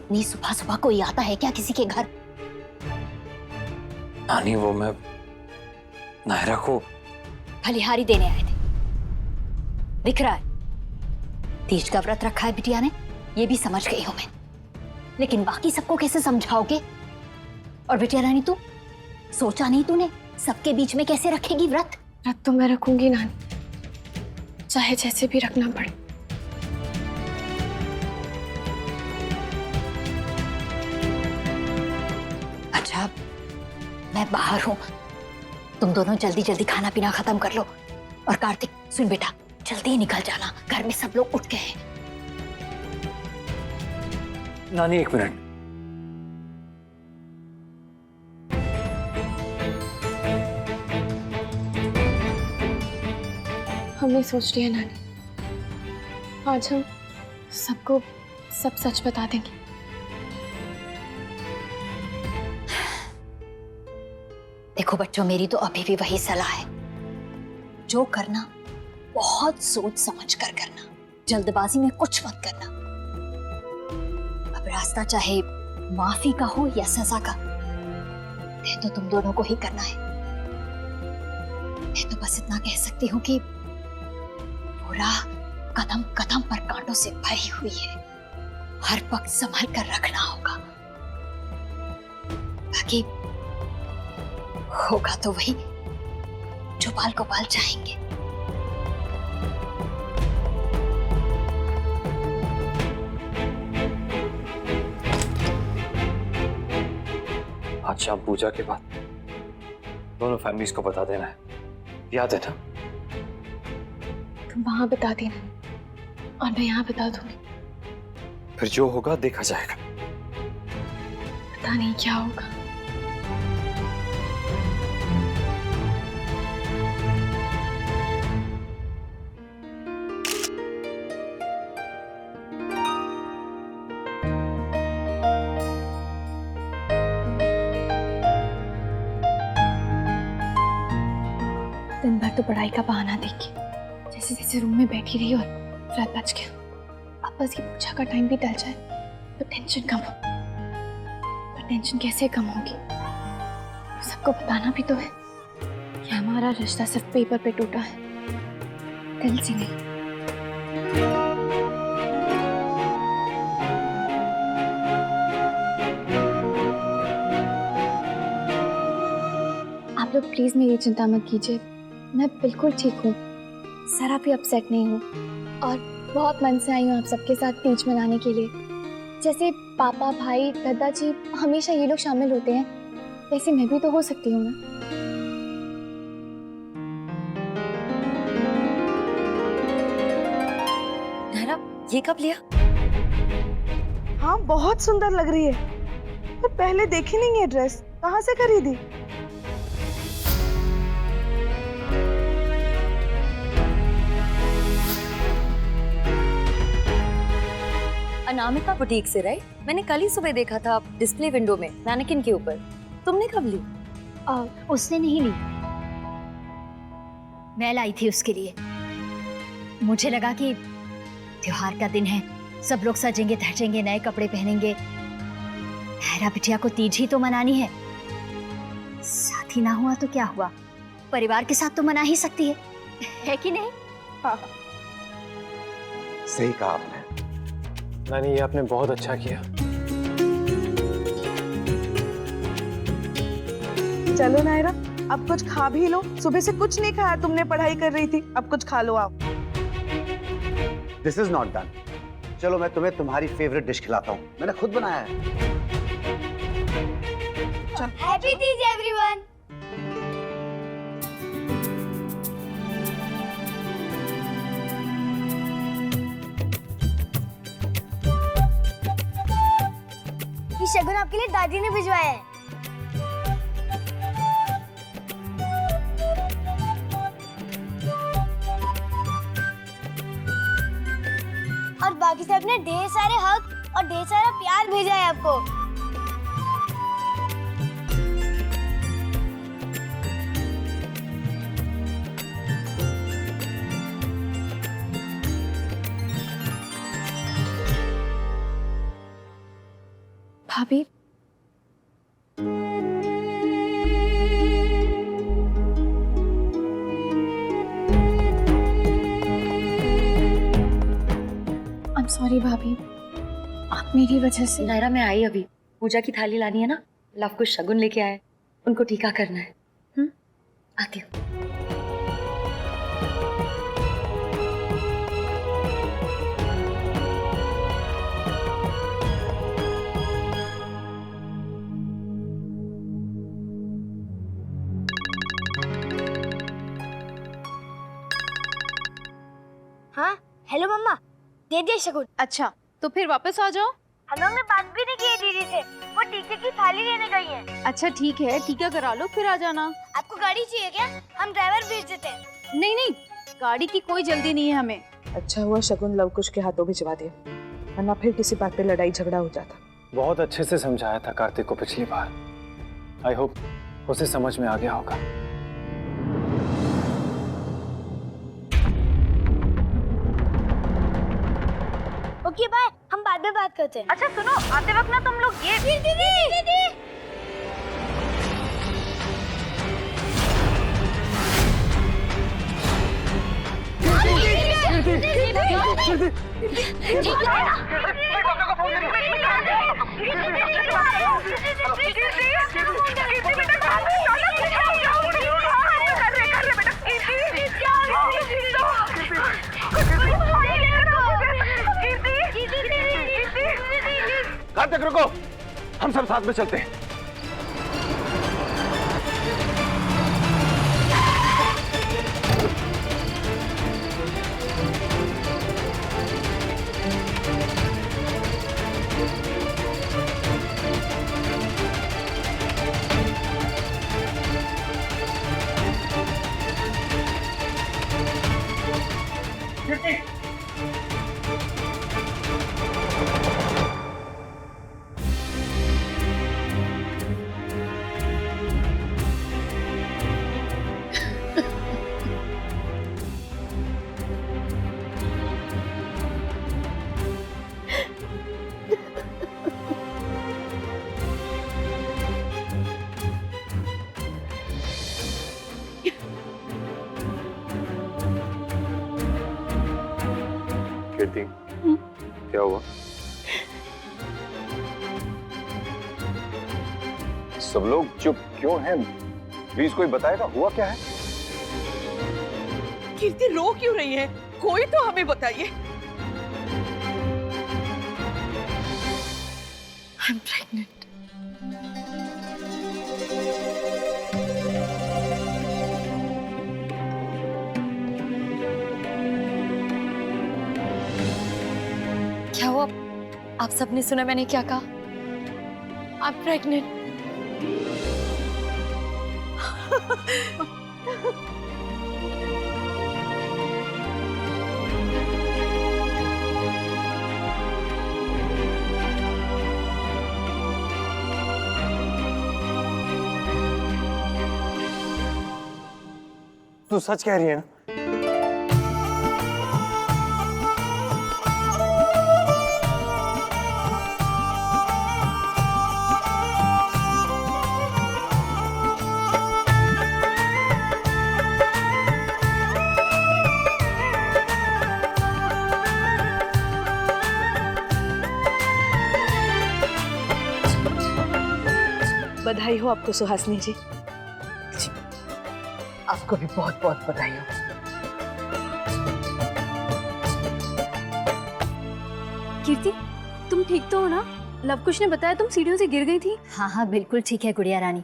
इतनी सुबह सुबह कोई आता है क्या किसी के घर? नानी वो मैं नायरा को फलिहारी देने आए थे। दिख रहा है तीज का व्रत रखा है बिटिया ने, ये भी समझ गई हूं मैं, लेकिन बाकी सबको कैसे समझाओगे? और बिटिया रानी तू सोचा नहीं तूने सबके बीच में कैसे रखेगी व्रत? व्रत तो मैं रखूंगी नानी, चाहे जैसे भी रखना पड़े। अच्छा मैं बाहर हूं, तुम दोनों जल्दी जल्दी खाना पीना खत्म कर लो। और कार्तिक सुन बेटा, जल्दी ही निकल जाना, घर में सब लोग उठ गए हैं। नानी 1 मिनट। हमने सोच लिया नानी, आज हम सबको सब सच बता देंगे। देखो बच्चों, मेरी तो अभी भी वही सलाह है, जो करना बहुत सोच समझ कर करना, जल्दबाजी में कुछ मत करना। अब रास्ता चाहे माफी का हो या सजा का, तय तो तुम दोनों को ही करना है। मैं तो बस इतना कह सकती हूँ कि वो राह कदम कदम पर कांटों से भरी हुई है, हर वक्त संभल कर रखना होगा, ताकि होगा तो वही जो बाल गोपाल चाहेंगे। आज शाम पूजा के बाद दोनों फैमिलीज को बता देना है, याद है ना? तुम वहां बता देना और मैं यहाँ बता दूंगी। फिर जो होगा देखा जाएगा। पता नहीं क्या होगा। दिन भर तो पढ़ाई का बहाना देखी, जैसे जैसे रूम में बैठी रही और रात बच गया। अब बस ये पूजा का टाइम भी टल जाए तो टेंशन कम हो। पर टेंशन कैसे कम होगी? सबको बताना भी तो है कि हमारा रिश्ता सिर्फ पेपर पे टूटा है, दिल से नहीं। आप लोग प्लीज मेरी चिंता मत कीजिए, मैं बिल्कुल ठीक हूँ, जरा भी अपसेट नहीं हूँ और बहुत मन से आई हूँ आप सबके साथ तीज मनाने के लिए। जैसे पापा, भाई, दादाजी हमेशा ये लोग शामिल होते हैं, वैसे मैं भी तो हो सकती हूँ ना। नायरा, ये कब लिया? हाँ बहुत सुंदर लग रही है, पर पहले देखी नहीं है ड्रेस, कहाँ से खरीदी? अनामिका बुटीक से, राइट? मैंने कल ही सुबह देखा था डिस्प्ले विंडो में मैनेकिन के ऊपर। तुमने कब ली? उसने नहीं ली, मैं लाई थी उसके लिए। मुझे लगा कि त्योहार का दिन है, सब लोग सजेंगे धजेंगे, नए कपड़े पहनेंगे, नायरा बिटिया को तीज ही तो मनानी है। साथ ही ना हुआ तो क्या हुआ, परिवार के साथ तो मना ही सकती है कि नहीं? हाँ। सही कहा आपने नानी, ये आपने बहुत अच्छा किया। चलो नायरा, अब कुछ खा भी लो, सुबह से कुछ नहीं खाया तुमने, पढ़ाई कर रही थी, अब कुछ खा लो आप। This is not done. चलो मैं तुम्हें तुम्हारी फेवरेट डिश खिलाता हूँ, मैंने खुद बनाया है। Happy Teej everyone. ये शगुन आपके लिए दादी ने भिजवाया है। और बाकी सब ने ढेर सारे हक और ढेर सारा प्यार भेजा है आपको। भाभी आई एम सॉरी भाभी, आप मेरी वजह से। नायरा मैं आई अभी, पूजा की थाली लानी है ना, लव को शगुन लेके आए, उनको टीका करना है। आती हूँ। हाँ हेलो मम्मा, दे दिया शगुन। अच्छा तो फिर वापस आ जाओ। हम लोग ने बात भी नहीं की है दीदी से, वो टीके की थाली लेने गई है। अच्छा ठीक है, टीका करा लो फिर आ जाना। आपको गाड़ी चाहिए क्या? हम ड्राइवर भेज देते हैं। नहीं नहीं, गाड़ी की कोई जल्दी नहीं है हमें। अच्छा हुआ शगुन लव कुश के हाथों भिजवा दिया, वरना फिर किसी बात पे लड़ाई झगड़ा हो जाता। बहुत अच्छे से समझाया था कार्तिक को पिछली बार। आई होप उसे समझ में आ गया होगा। ओके बाय, हम बाद में बात करते हैं। अच्छा सुनो, आते वक्त ना तुम लोग ये दीदी कार्तिक रुको, हम सब साथ में चलते हैं। कीर्ति, क्या हुआ? सब लोग चुप क्यों हैं? प्लीज कोई बताएगा हुआ क्या है? कीर्ति रो क्यों रही है? कोई तो हमें बताइए। I'm pregnant. क्या हुआ? आप सबने सुना मैंने क्या कहा? I'm pregnant. तू सच कह रही है ना? बधाई हो आपको सुहासिनी जी। आपको भी बहुत बहुत बधाई हो। कीर्ति, तुम ठीक तो हो ना? लवकुश ने बताया तुम सीढ़ियों से गिर गई थी। हाँ हाँ बिल्कुल ठीक है गुड़िया रानी।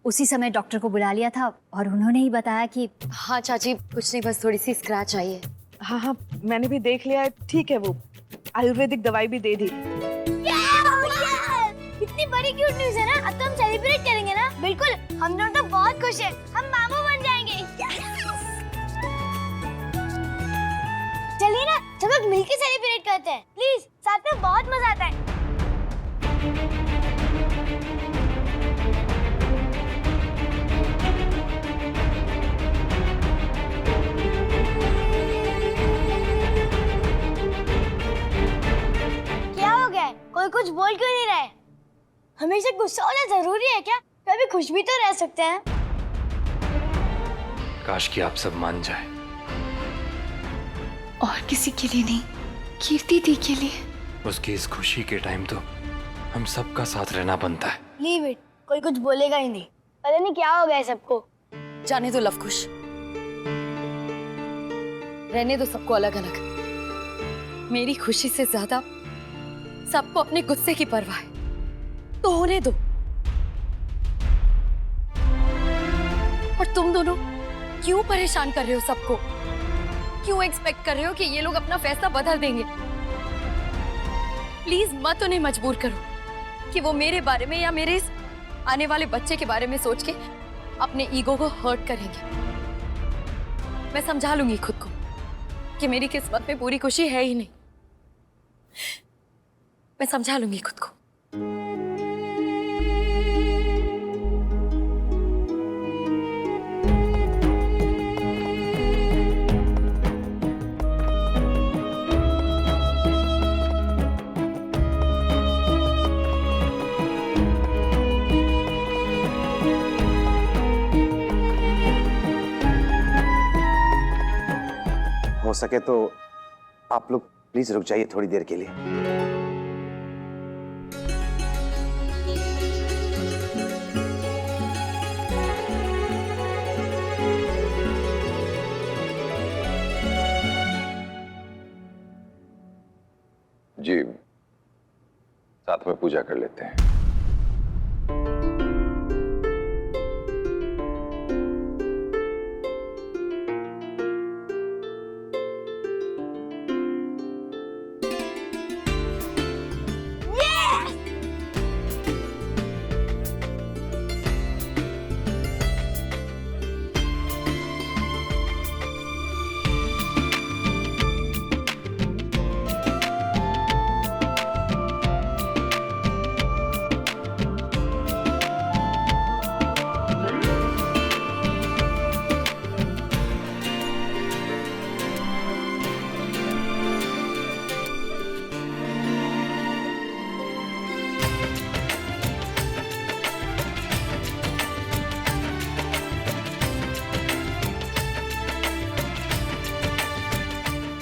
उसी समय डॉक्टर को बुला लिया था और उन्होंने ही बताया कि हाँ चाची, कुछ नहीं, बस थोड़ी सी स्क्रैच आई है। हाँ हाँ मैंने भी देख लिया है, ठीक है। वो आयुर्वेदिक दवाई भी दे दी। इतनी बड़ी क्यूट न्यूज़ है ना, अब तो हम सेलिब्रेट करेंगे ना। बिल्कुल, हम दोनों तो बहुत खुश हैं, हम मामू बन जाएंगे। चलिए ना, सब लोग मिलकर सेलिब्रेट करते हैं। प्लीज, साथ में बहुत मजा आता है। क्या हो गया है? कोई कुछ बोल क्यों नहीं रहा है? हमेशा गुस्सा होना जरूरी है क्या? कभी खुश भी तो रह सकते हैं। काश कि आप सब मान जाए। और किसी के लिए नहीं, कीर्ति दी के लिए। उसकी इस खुशी के टाइम तो हम सबका साथ रहना बनता है। लीव इट, कोई कुछ बोलेगा ही नहीं। पता नहीं क्या हो गया है सबको। जाने दो लवकुश, रहने दो सबको अलग अलग। मेरी खुशी से ज्यादा सबको अपने गुस्से की परवाह है, तो होने दो। और तुम दोनों क्यों परेशान कर रहे हो सबको? क्यों एक्सपेक्ट कर रहे हो कि ये लोग अपना फैसला बदल देंगे? प्लीज मत उन्हें मजबूर करो कि वो मेरे बारे में या मेरे इस आने वाले बच्चे के बारे में सोच के अपने ईगो को हर्ट करेंगे। मैं समझा लूंगी खुद को कि मेरी किस्मत में पूरी खुशी है ही नहीं। मैं समझा लूंगी खुद को। हो सके तो आप लोग प्लीज रुक जाइए थोड़ी देर के लिए। जी, साथ में पूजा कर लेते हैं।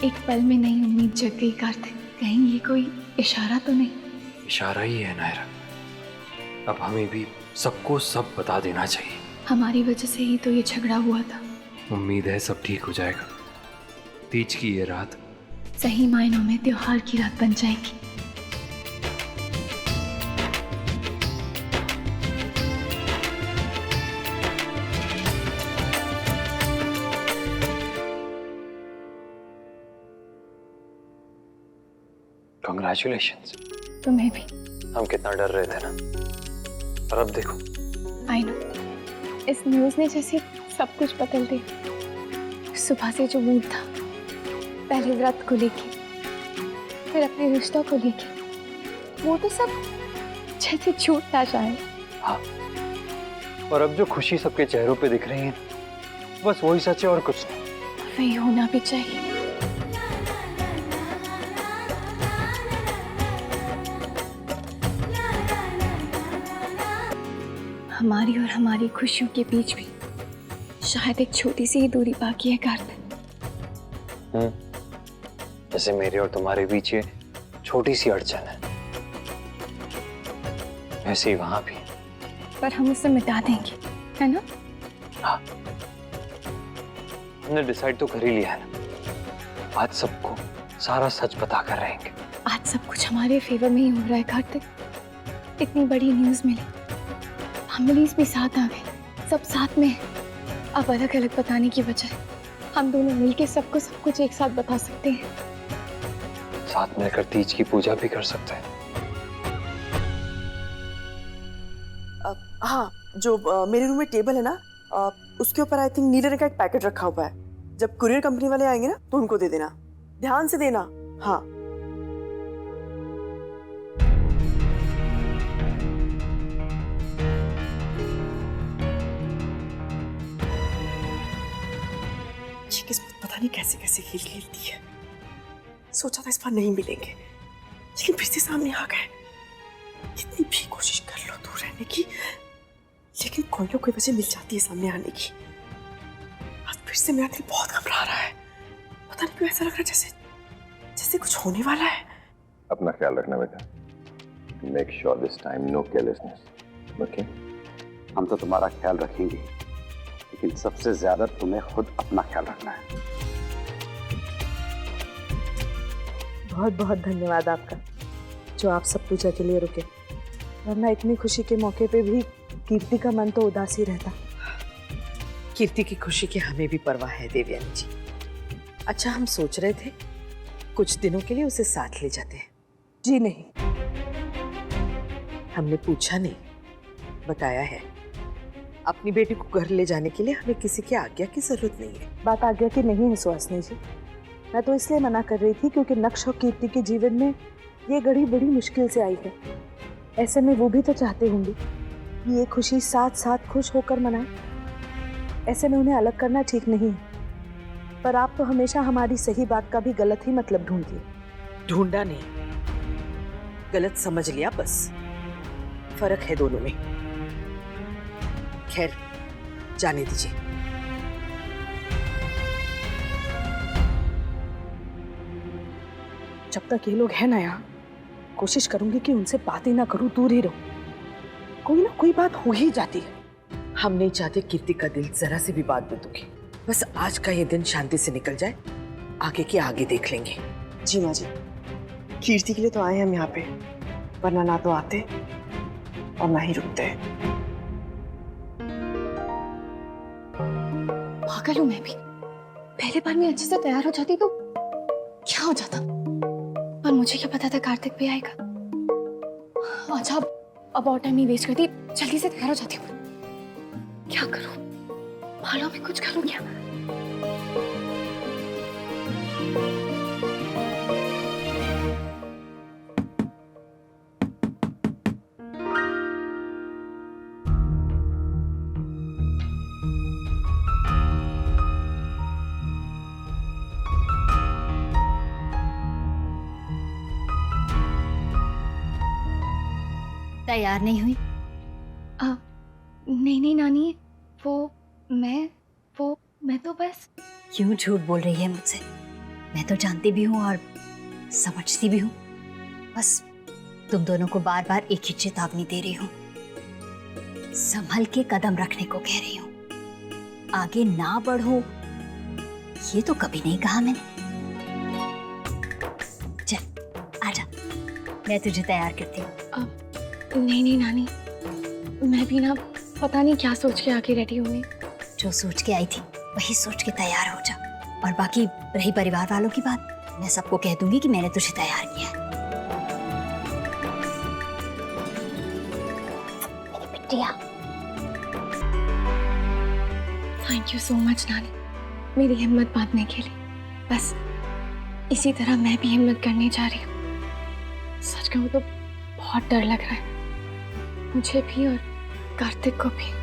एक पल में नई उम्मीद जग गई कार्तिक। कहीं ये कोई इशारा तो नहीं? इशारा ही है नायरा। अब हमें भी सबको सब बता देना चाहिए। हमारी वजह से ही तो ये झगड़ा हुआ था। उम्मीद है सब ठीक हो जाएगा। तीज की ये रात सही मायनों में त्योहार की रात बन जाएगी। Congratulations। तुम्हें भी। हम कितना डर रहे थे ना, और अब देखो। आई नो, इस न्यूज़ ने जैसे सब कुछ बदल दिया। सुबह से जो मूड था, पहले व्रत को लेके, फिर अपने रिश्तों को लेके, वो तो सब जैसे छूट ना जाए। हाँ, और अब जो खुशी सबके चेहरों पे दिख रही है, बस वही सच है और कुछ नहीं। वही होना भी चाहिए। हमारी और हमारी खुशियों के बीच भी शायद एक छोटी सी ही दूरी बाकी है कार्तिक। जैसे मेरे और तुम्हारे बीच ये छोटी सी अड़चन है, वैसे ही वहां भी। पर हम उसे मिटा देंगे, है ना? हाँ, हमने डिसाइड तो कर ही लिया है ना। आज सबको सारा सच बता कर रहेंगे। आज सब कुछ हमारे फेवर में ही हो रहा है कार्तिक। इतनी बड़ी न्यूज़ मिली, फैमिलीज भी साथ आ गए, सब साथ में है। अब अलग अलग बताने की बजाय हम दोनों मिलके सबको सब कुछ एक साथ बता सकते हैं। साथ मिलकर तीज की पूजा भी कर सकते हैं। हाँ, जो मेरे रूम में टेबल है ना, उसके ऊपर आई थिंक नीले रंग का एक पैकेट रखा हुआ है। जब कुरियर कंपनी वाले आएंगे ना, तो उनको दे देना। ध्यान से देना। हाँ, ये किस्मत पता नहीं कैसे कैसे खेल खेलती है। सोचा था इस बार नहीं मिलेंगे, लेकिन फिर से सामने आ गए। कितनी भी कोशिश कर लो दूर रहने की, लेकिन कोई ना कोई वजह मिल जाती है सामने आने की। आज फिर से मेरा दिल बहुत घबरा रहा है। पता नहीं क्यों ऐसा लग रहा है जैसे जैसे कुछ होने वाला है। अपना ख्याल रखना बेटा। Make sure this time no carelessness, okay? हम तो तुम्हारा ख्याल रखेंगे, लेकिन सबसे ज्यादा तुम्हें खुद अपना ख्याल रखना है। बहुत बहुत धन्यवाद आपका, जो आप सब पूजा के लिए रुके, वरना इतनी खुशी के मौके पे भी कीर्ति का मन तो उदास ही रहता। कीर्ति की खुशी की हमें भी परवाह है देवयानी जी। अच्छा, हम सोच रहे थे कुछ दिनों के लिए उसे साथ ले जाते हैं। जी नहीं, हमने पूछा नहीं, बताया है। अपनी बेटी को घर ले जाने के लिए हमें किसी की आज्ञा की जरूरत नहीं है। बात आज्ञा की नहीं है सुहासिनी जी। मैं तो इसलिए मना कर रही थी क्योंकि नक्श और कीर्ति के जीवन में ये घड़ी बड़ी मुश्किल से आई है। ऐसे में वो भी तो चाहते होंगे कि ये खुशी साथ साथ खुश होकर मनाएं। ऐसे में उन्हें अलग करना ठीक नहीं है। पर आप तो हमेशा हमारी सही बात का भी गलत ही मतलब ढूंढती है। ढूंढा नहीं, गलत समझ लिया बस। फर्क है दोनों में। खैर, जाने दीजिए। जब तक ये लोग हैं ना यहाँ, कोशिश करूंगी कि उनसे बात ही ना करूं, दूर ही रहूं। कोई ना कोई बात हो ही जाती है। हम नहीं चाहते कीर्ति का दिल जरा से भी बात में दुखे। बस आज का ये दिन शांति से निकल जाए, आगे के आगे देख लेंगे। जी माँ जी, कीर्ति के लिए तो आए हैं हम यहाँ पे, वरना ना तो आते और ना ही रुकते। पागल हूँ मैं भी। पहले बार में अच्छे से तैयार हो जाती तो क्या हो जाता, पर मुझे क्या पता था कार्तिक भी आएगा। अच्छा, अब और टाइम नहीं वेस्ट करती, जल्दी से तैयार हो जाती हूँ। क्या करूँ, बालों में कुछ करूँ क्या? तैयार नहीं हुई? नहीं नानी, वो मैं तो बस। क्यों झूठ बोल रही है मुझसे? मैं तो जानती भी हूँ और समझती भी हूँ। बस तुम दोनों को बार बार एक ही चेतावनी दे रही हूँ। संभल के कदम रखने को कह रही हूँ। आगे ना बढ़ो, ये तो कभी नहीं कहा मैंने। चल आजा, मैं तुझे तैयार करती हूँ। नहीं नानी, मैं भी ना पता नहीं क्या सोच के आके रेडी होंगी। जो सोच के आई थी वही सोच के तैयार हो जा। और बाकी रही परिवार वालों की बात, मैं सबको कह दूंगी कि मैंने तुझे तैयार किया है। मेरी बिटिया। थैंक यू सो मच नानी, मेरी हिम्मत बांधने के लिए। बस इसी तरह मैं भी हिम्मत करने जा रही हूँ। सच कहूँ तो बहुत डर लग रहा है, मुझे भी और कार्तिक को भी।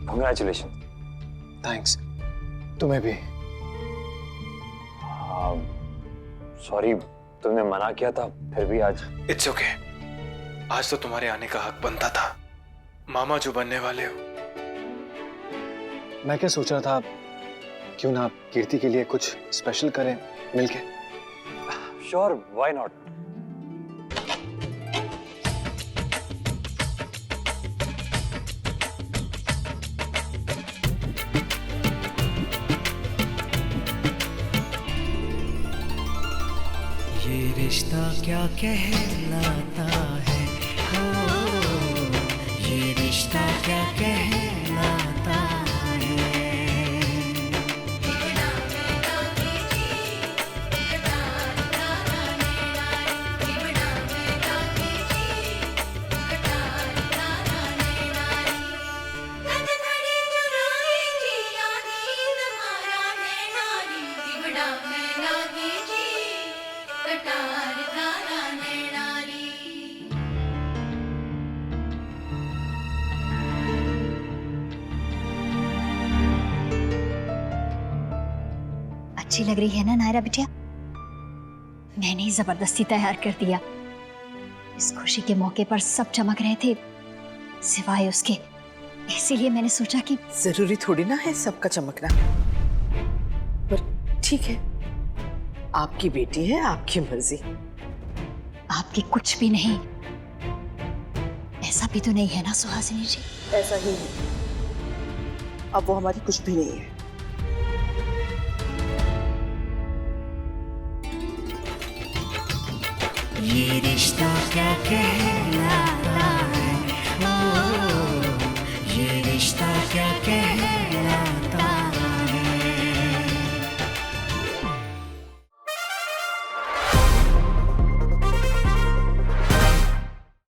Congratulations. Thanks. तुम्हें भी। सॉरी, तुमने मना किया था, फिर भी आज। It's okay. आज तो तुम्हारे आने का हक बनता था, मामा जो बनने वाले हो। मैं क्या सोच रहा था, क्यों ना कीर्ति के लिए कुछ स्पेशल करें मिलके? Sure, why not. ये रिश्ता क्या कहलाता है, हो ये रिश्ता क्या कहलाता है। अच्छी लग रही है ना नायरा बिटिया? मैंने ही जबरदस्ती तैयार कर दिया। इस खुशी के मौके पर सब चमक रहे थे सिवाय उसके, इसीलिए मैंने सोचा कि जरूरी थोड़ी ना है सबका चमकना, पर ठीक है, आपकी बेटी है, आपकी मर्जी। आपकी कुछ भी नहीं, ऐसा भी तो नहीं है ना सुहासिनी जी? ऐसा ही है, अब वो हमारी कुछ भी नहीं है। ये रिश्ता क्या कहलाता